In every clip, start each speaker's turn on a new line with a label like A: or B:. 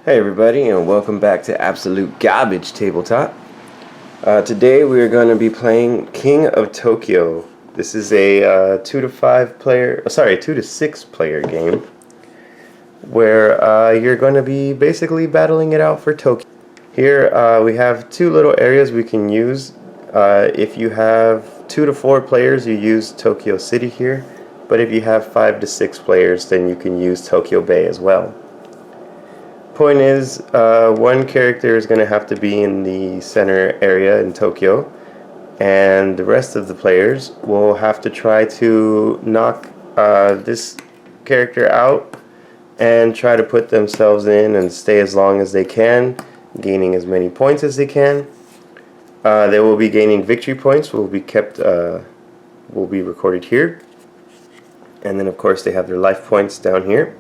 A: Hey everybody, and welcome back to Absolute Garbage Tabletop. Today we are going to be playing King of Tokyo. This is a 2 to 6 player game where you're going to be basically battling it out for Tokyo. Here we have two little areas we can use. If you have 2 to 4 players, you use Tokyo City here, but if you have 5 to 6 players, then you can use Tokyo Bay as well. Point is, one character is going to have to be in the center area in Tokyo, and the rest of the players will have to try to knock this character out and try to put themselves in and stay as long as they can, gaining as many points as they can. They will be gaining victory points, will be recorded here, and then of course they have their life points down here.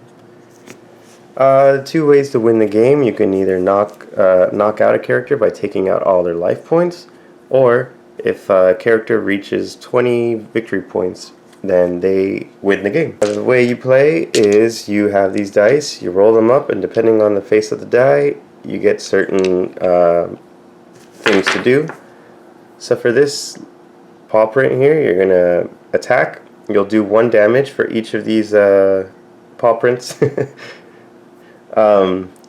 A: Two ways to win the game. You can either knock out a character by taking out all their life points, or if a character reaches 20 victory points, then they win the game. The way you play is you have these dice, you roll them up, and depending on the face of the die, you get certain things to do. So for this paw print here, you're going to attack. You'll do 1 damage for each of these paw prints.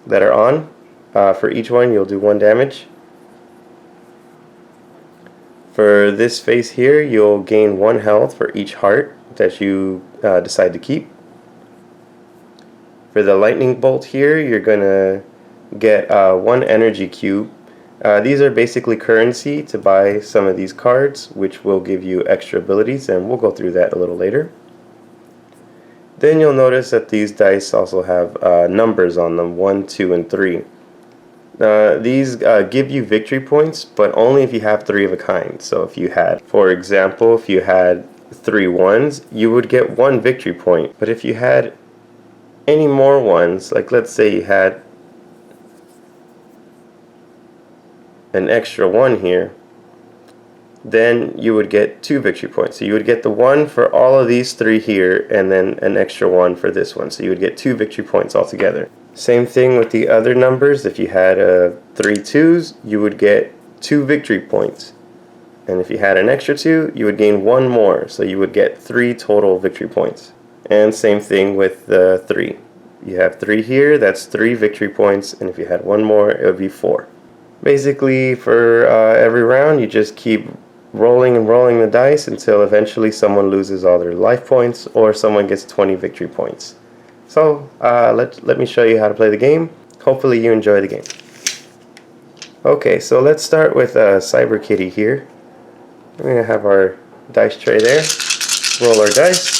A: That are on. For each one you'll do 1 damage. For this face here, you'll gain 1 health for each heart that you decide to keep. For the lightning bolt here, you're gonna get 1 energy cube. These are basically currency to buy some of these cards, which will give you extra abilities, and we'll go through that a little later. Then you'll notice that these dice also have numbers on them, 1, 2, and 3. These give you victory points, but only if you have 3 of a kind. So if you had, for example, if you had 3 1s, you would get 1 victory point. But if you had any more 1s, like let's say you had an extra 1 here, then you would get 2 victory points. So you would get the 1 for all of these 3 here, and then an extra 1 for this one. So you would get 2 victory points altogether. Same thing with the other numbers. If you had 3 2s, you would get 2 victory points. And if you had an extra 2, you would gain 1 more. So you would get 3 total victory points. And same thing with the 3. You have 3 here, that's 3 victory points. And if you had 1 more, it would be 4. Basically, for every round, you just keep rolling and rolling the dice until eventually someone loses all their life points or someone gets 20 victory points. So let me show you how to play the game. Hopefully you enjoy the game. Okay, so let's start with Cyber Kitty here. We're going to have our dice tray there. Roll our dice.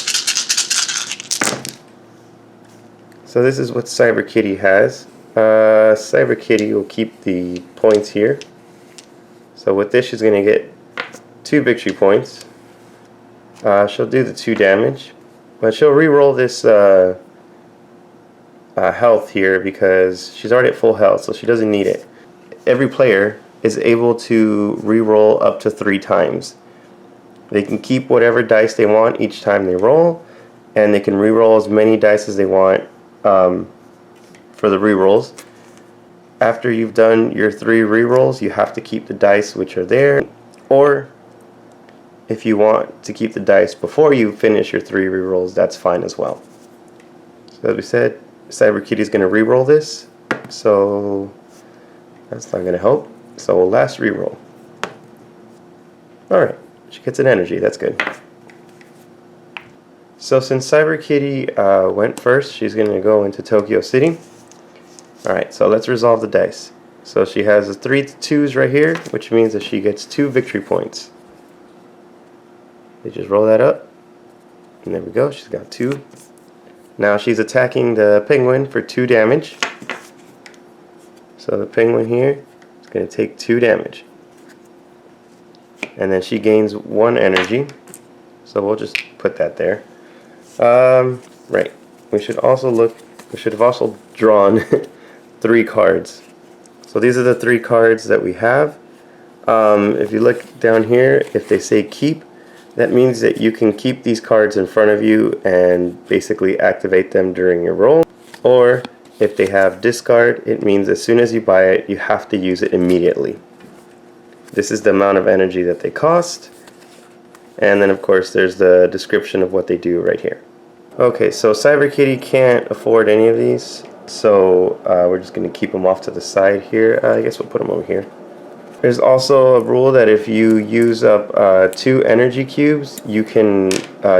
A: So this is what Cyber Kitty has. Cyber Kitty will keep the points here. So with this she's going to get 2 victory points. She'll do the 2 damage, but she'll re-roll this health here because she's already at full health, so she doesn't need it. Every player is able to re-roll up to 3 times. They can keep whatever dice they want each time they roll, and they can re-roll as many dice as they want for the re-rolls. After you've done your 3 re-rolls, you have to keep the dice which are there, or if you want to keep the dice before you finish your 3 rerolls, that's fine as well. So as we said, Cyber Kitty is going to reroll this, so that's not going to help. So last reroll. Alright, she gets an energy, that's good. So since Cyber Kitty went first, she's going to go into Tokyo City. Alright, so let's resolve the dice. So she has the 3 2s right here, which means that she gets 2 victory points. They just roll that up, and there we go, she's got 2. Now she's attacking the penguin for 2 damage. So the penguin here is going to take 2 damage. And then she gains 1 energy, so we'll just put that there. Right, we should have also drawn 3 cards. So these are the 3 cards that we have. If you look down here, if they say keep, that means that you can keep these cards in front of you and basically activate them during your roll. Or If they have discard, it means as soon as you buy it, you have to use it immediately. This is the amount of energy that they cost. And then of course there's the description of what they do right here. Okay, so CyberKitty can't afford any of these, so we're just going to keep them off to the side here. I guess we'll put them over here. There's also a rule that if you use up 2 energy cubes, you can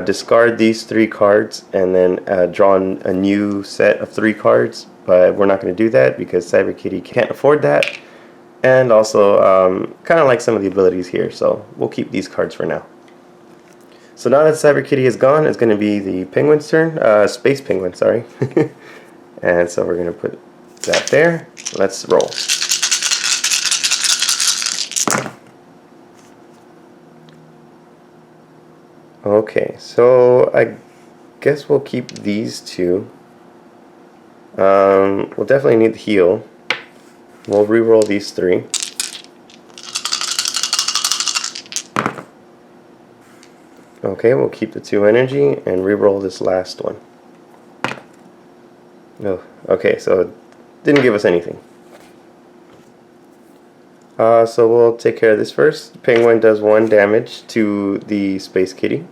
A: discard these 3 cards and then draw a new set of 3 cards. But we're not going to do that because CyberKitty can't afford that. And also, kind of like some of the abilities here, so we'll keep these cards for now. So now that CyberKitty is gone, it's going to be the Penguin's turn. Space Penguin, sorry. And so we're going to put that there. Let's roll. Okay, so I guess we'll keep these 2. We'll definitely need the heal. We'll re-roll these 3. Okay, we'll keep the 2 energy and re-roll this last one. Oh, okay, so it didn't give us anything. So we'll take care of this first. Penguin does 1 damage to the Space Kitty.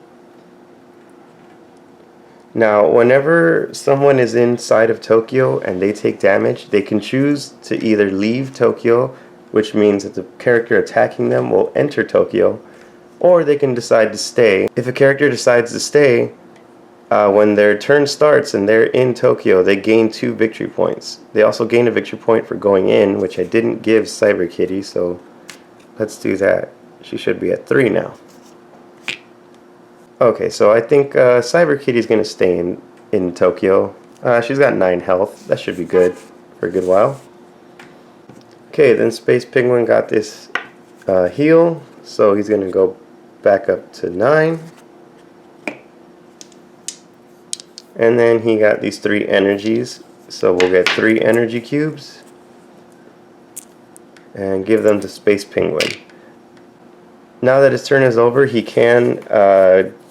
A: Now, whenever someone is inside of Tokyo and they take damage, they can choose to either leave Tokyo, which means that the character attacking them will enter Tokyo, or they can decide to stay. If a character decides to stay, when their turn starts and they're in Tokyo, they gain 2 victory points. They also gain a victory point for going in, which I didn't give CyberKitty, so let's do that. She should be at 3 now. Okay, so I think CyberKitty is going to stay in Tokyo. She's got 9 health. That should be good for a good while. Okay, then Space Penguin got this heal, so he's going to go back up to 9. And then he got these 3 energies, so we'll get 3 energy cubes and give them to Space Penguin. Now that his turn is over, he can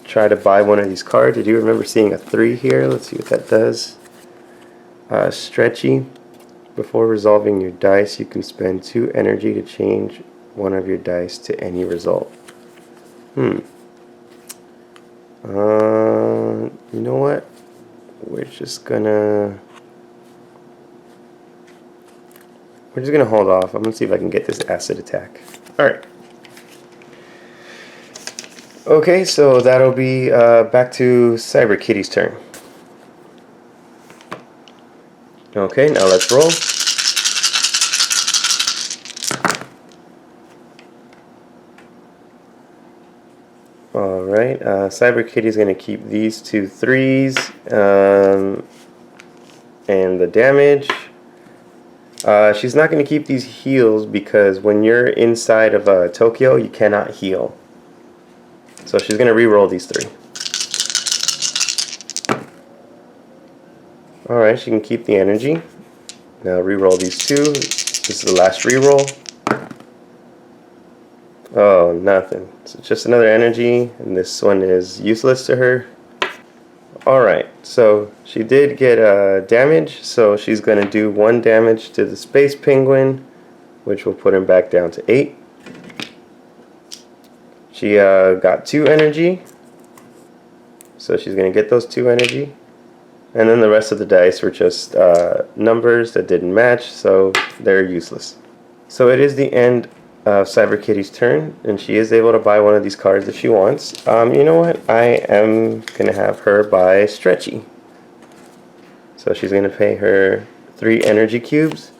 A: try to buy one of these cards. I do remember seeing a 3 here. Let's see what that does. Stretchy. Before resolving your dice, you can spend 2 energy to change one of your dice to any result. You know what? We're just gonna hold off. I'm gonna see if I can get this acid attack. Alright. Okay, so that'll be back to CyberKitty's turn. Okay, now let's roll. Alright, CyberKitty's going to keep these 2 3s and the damage. She's not going to keep these heals because when you're inside of Tokyo, you cannot heal. So she's going to re-roll these 3. Alright, she can keep the energy. Now re-roll these 2. This is the last re-roll. Oh, nothing. So just another energy, and this one is useless to her. Alright, so she did get damage, so she's going to do 1 damage to the Space Penguin, which will put him back down to 8. She got 2 energy, so she's going to get those 2 energy. And then the rest of the dice were just numbers that didn't match, so they're useless. So it is the end of CyberKitty's turn, and she is able to buy one of these cards if she wants. You know what? I am going to have her buy Stretchy. So she's going to pay her 3 energy cubes,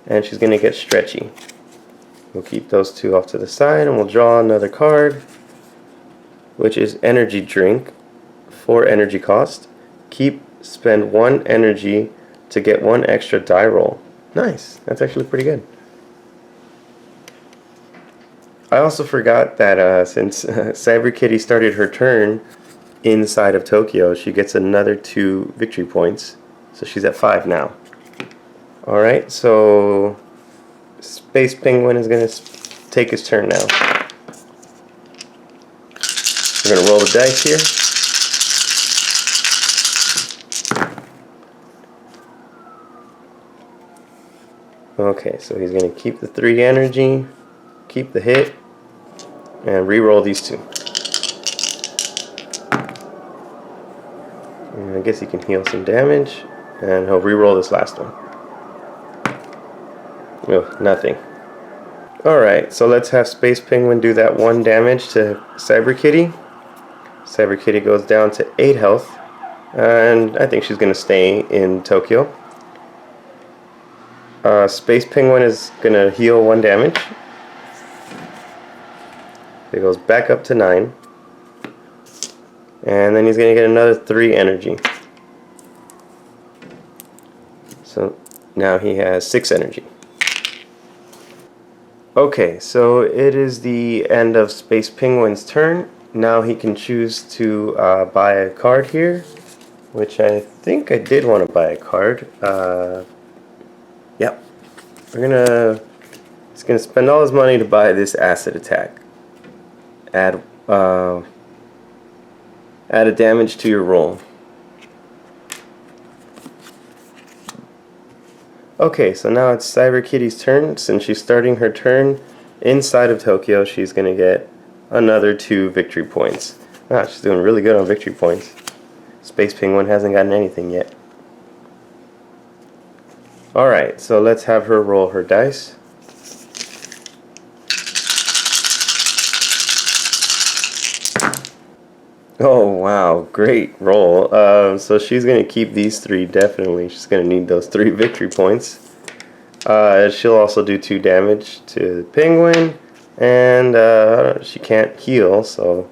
A: and she's going to get Stretchy. We'll keep those 2 off to the side, and we'll draw another card, which is Energy Drink, 4 energy cost. Spend 1 energy to get 1 extra die roll. Nice. That's actually pretty good. I also forgot that since CyberKitty started her turn inside of Tokyo, she gets another 2 victory points. So she's at 5 now. Alright, so Space Penguin is going to take his turn now. We're going to roll the dice here. Okay, so he's going to keep the 3 energy, keep the hit, and re-roll these 2. And I guess he can heal some damage, and he'll re-roll this last one. Oh, nothing. Alright, so let's have Space Penguin do that 1 damage to Cyber Kitty. Cyber Kitty goes down to 8 health, and I think she's going to stay in Tokyo. Space Penguin is going to heal 1 damage. It goes back up to 9. And then he's going to get another 3 energy. So now he has 6 energy. Okay, so it is the end of Space Penguin's turn. Now he can choose to buy a card here, which I think I did want to buy a card. Yep. He's gonna spend all his money to buy this acid attack. Add a damage to your roll. Okay, so now it's Cyber Kitty's turn. Since she's starting her turn inside of Tokyo, she's gonna get another 2 victory points. Ah, she's doing really good on victory points. Space Penguin hasn't gotten anything yet. Alright, so let's have her roll her dice. Oh wow, great roll. So she's going to keep these 3 definitely. She's going to need those 3 victory points. She'll also do 2 damage to the Penguin. And she can't heal, so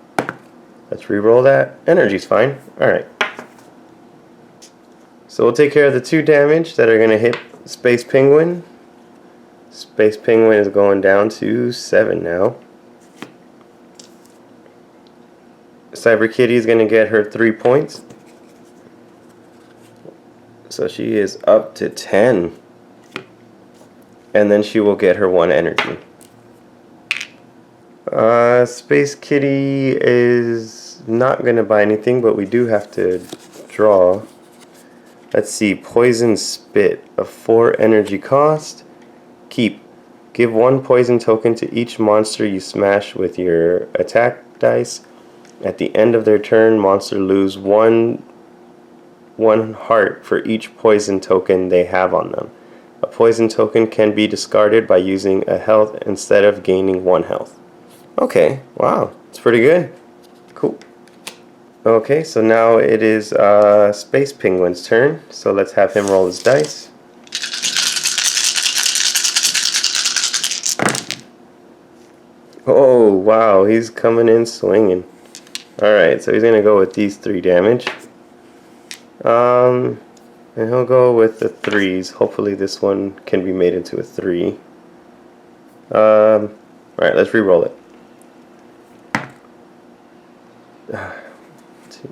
A: let's re-roll that. Energy's fine. Alright. So we'll take care of the 2 damage that are going to hit Space Penguin. Space Penguin is going down to 7 now. Cyber Kitty is going to get her 3 points. So she is up to 10. And then she will get her 1 energy. Space Kitty is not going to buy anything, but we do have to draw. Let's see, Poison Spit, a 4 energy cost. Keep. Give 1 poison token to each monster you smash with your attack dice. At the end of their turn, monster lose one heart for each poison token they have on them. A poison token can be discarded by using a health instead of gaining 1 health. Okay, wow, it's pretty good. Cool. Okay, so now it is Space Penguin's turn. So let's have him roll his dice. Oh, wow, he's coming in swinging. Alright, so he's going to go with these 3 damage. And he'll go with the 3s. Hopefully this one can be made into a 3. Alright, let's re-roll it.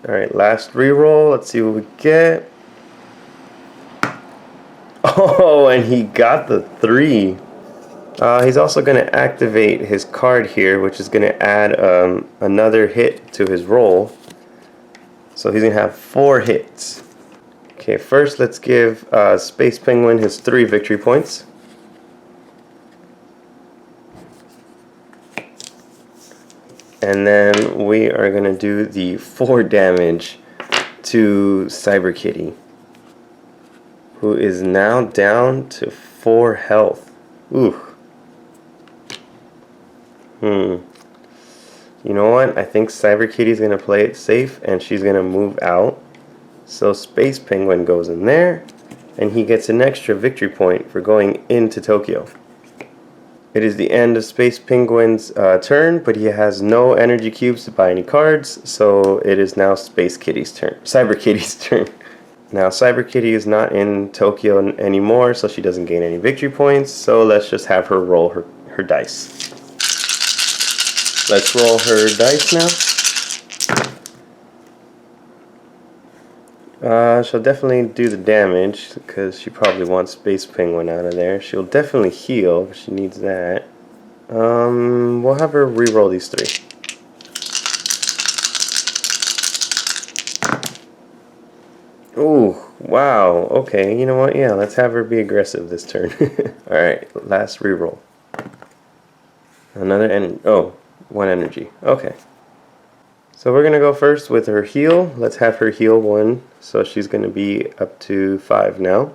A: Alright, last re-roll. Let's see what we get. Oh, and he got the 3. He's also going to activate his card here, which is going to add another hit to his roll. So he's going to have 4 hits. Okay, first let's give Space Penguin his 3 victory points. And then we are going to do the 4 damage to Cyber Kitty, who is now down to 4 health. Ooh. You know what? I think Cyber Kitty's going to play it safe and she's going to move out. So Space Penguin goes in there and he gets an extra victory point for going into Tokyo. It is the end of Space Penguin's turn, but he has no energy cubes to buy any cards, so it is now Space Kitty's turn. Cyber Kitty's turn. Now Cyber Kitty is not in Tokyo anymore, so she doesn't gain any victory points, so let's just have her roll her dice. Let's roll her dice now. She'll definitely do the damage because she probably wants Space Penguin out of there. She'll definitely heal because she needs that. We'll have her re-roll these 3. Ooh, Wow, okay, you know what? Yeah, let's have her be aggressive this turn. Alright, last reroll. Another energy. Oh, one energy. Okay. So we're going to go first with her heal. Let's have her heal 1. So she's going to be up to 5 now.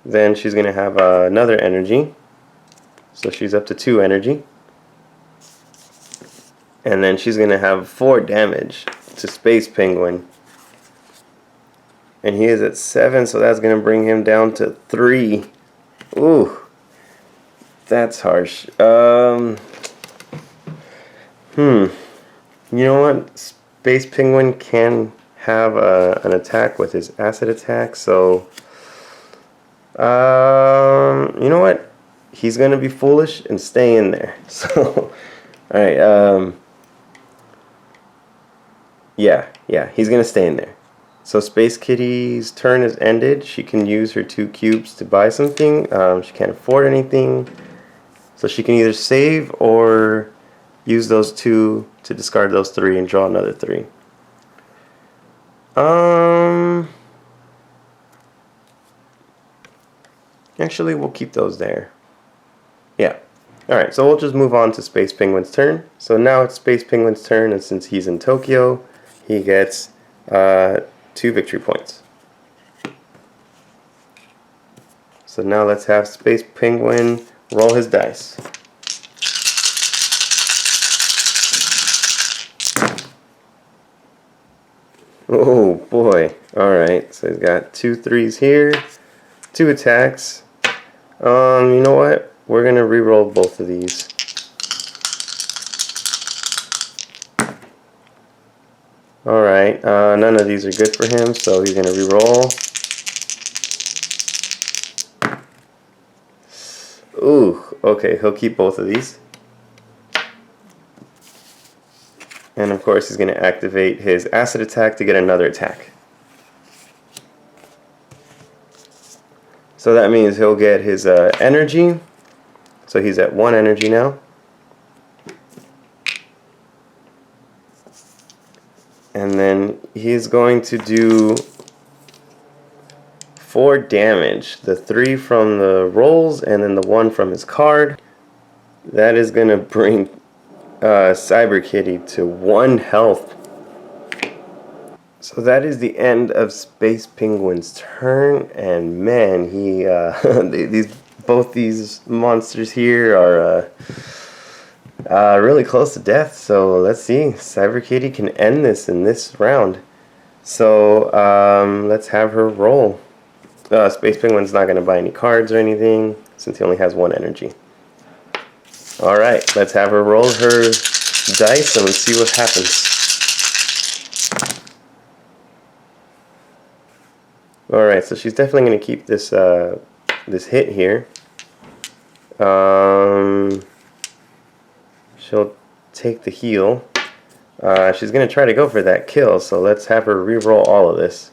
A: Then she's going to have another energy. So she's up to 2 energy. And then she's going to have 4 damage to Space Penguin. And he is at 7, so that's going to bring him down to 3. Ooh. That's harsh. You know what? Space Penguin can have an attack with his acid attack, so you know what? He's gonna be foolish and stay in there. So, all right. Yeah, he's gonna stay in there. So Space Kitty's turn is ended. She can use her 2 cubes to buy something. She can't afford anything, so she can either save or use those 2 to discard those 3 and draw another 3. Actually, we'll keep those there. Yeah. Alright, so we'll just move on to Space Penguin's turn. So now it's Space Penguin's turn, and since he's in Tokyo, he gets 2 victory points. So now let's have Space Penguin roll his dice. Oh boy. Alright, so he's got 2 3s here, 2 attacks. You know what? We're going to re-roll both of these. Alright, none of these are good for him, so he's going to re-roll. Ooh, okay, he'll keep both of these. And of course he's going to activate his acid attack to get another attack. So that means he'll get his energy. So he's at 1 energy now. And then he's going to do 4 damage. The 3 from the rolls and then the 1 from his card. That is going to bring Cyber Kitty to 1 health. So that is the end of Space Penguin's turn, and man, he both these monsters here are really close to death. So let's see, Cyber Kitty can end this in this round. So let's have her roll. Space Penguin's not going to buy any cards or anything since he only has 1 energy. Alright, let's have her roll her dice and let's see what happens. Alright, so she's definitely going to keep this this hit here. She'll take the heal. She's going to try to go for that kill, so let's have her re-roll all of this.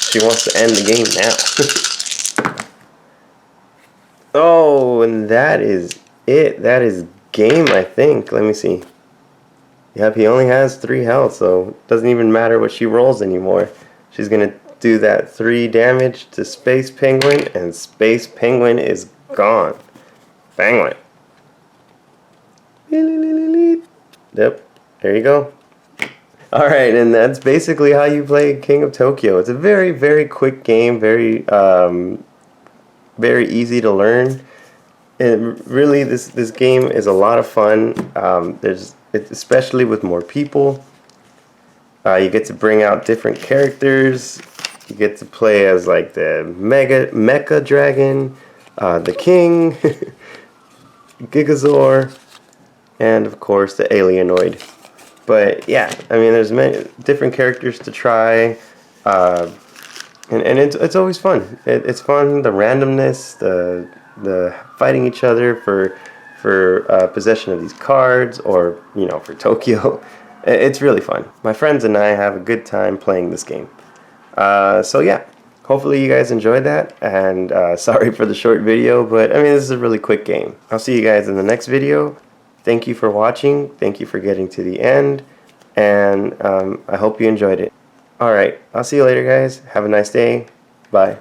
A: She wants to end the game now. Oh, and that is it. That is game, I think. Let me see. Yep, he only has 3 health, so it doesn't even matter what she rolls anymore. She's going to do that 3 damage to Space Penguin, and Space Penguin is gone. Penguin. Yep, there you go. Alright, and that's basically how you play King of Tokyo. It's a very, very quick game, very easy to learn. And really, this game is a lot of fun. Especially with more people. You get to bring out different characters. You get to play as like the Mecha Dragon, the King, Gigazor, and of course the Alienoid. But yeah, I mean, there's many different characters to try, and it's always fun. It's fun, the randomness, the fighting each other for possession of these cards, or for Tokyo. It's really fun. My friends and I have a good time playing this game. So yeah, hopefully you guys enjoyed that, and sorry for the short video, but I mean, this is a really quick game. I'll see you guys in the next video. Thank you for watching, thank you for getting to the end, and I hope you enjoyed it. Alright, I'll see you later, guys. Have a nice day. Bye.